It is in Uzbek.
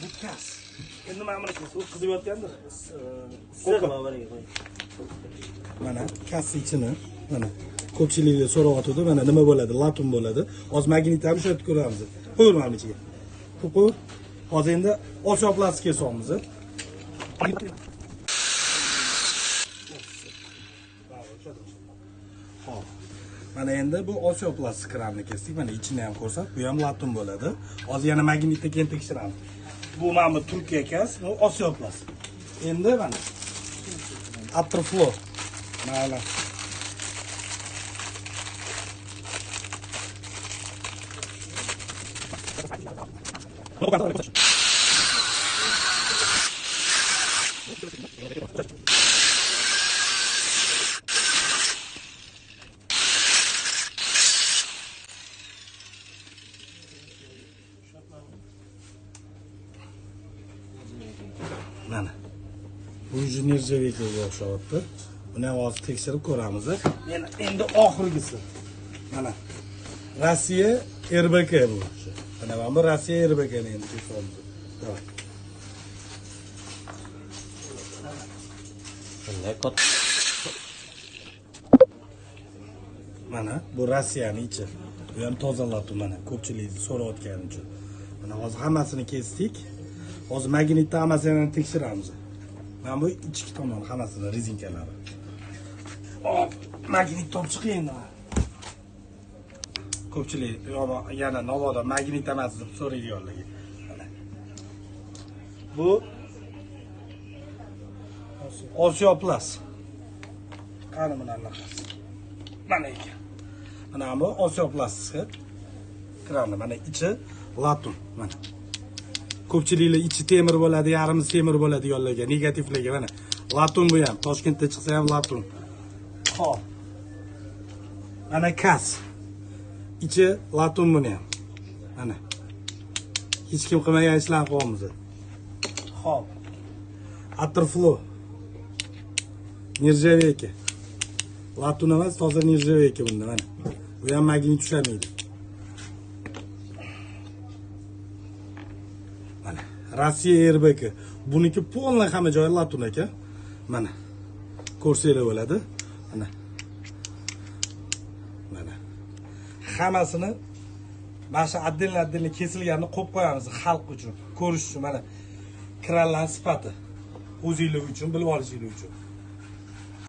bu kas. Endi mana buni qizib yotgandir. Mana kas ichini mana ko'pchiliklar so'rayotdi, mana nima bo'ladi? Latum bo'ladi. Hozir magnitni ham ishlatib ko'ramiz. Qo'yir mana ichiga. Qo'y. Hozir endi Osiyo plastikka solamiz. Mana endi bu Osiyo plastik kranni kesdik. Mana ichini ham ko'rsat. Bu ham latum bo'ladi. Hozir yana magnitni keyin tekshiramiz. Bu mana bu Turkiya kas, bu Osiyo plastik. Endi mana Atroflo. Mana mana bu nirjavekaga o'xshayapti. Buni ham hozir tekshirib ko'ramiz. Yana endi oxirgisi. Mana Rossiya RBK bu. Mana bu Rossiya RBK ni endi ko'ramiz. Davay. Mana bu Rossiyaning ichi. Bu ham tozalab mana ko'pchilikni so'rayotgani uchun. Mana hozir hammasini kesdik. Hozir magnitni hammasini tekshiramiz. Mana bu ichki tomon hammasini rezinkalari. Hop, magnit top chiqaydi. Ko'pchilik yana navoda magnit emas deb so'raydiganlarga. Mana. Bu Osiyo Plus. Qani bunaqa. Mana ekan. Mana bu Osiyo plastik kranni. Mana ichi latum. Mana. Ko'pchiliklar ichi temir bo'ladi, yarmi temir bo'ladi yo'llarga, negativlarga mana. Latum bu ham Toshkentda chiqsa ham latum. Xo'p. Mana kas. Ichi latum buni ham. Mana. Hech kim qilmagan ishlarni qilyapmiz. Xo'p. Atroflo. Nirjaveka. Latum emas, toza nirjaveka bunda mana. Bu ham magnit ushlamaydi. Mana Rossiya RBK. Buniki polniy hamma joyi latum ekan. Mana. Ko'rsanglar bo'ladi. Mana. Mana. Hammasini mana shu adden kesilganini qo'yib qo'yamiz xalq uchun, ko'rish uchun. Mana kranlar sifati. O'zinglar uchun, bilib olishinglar uchun.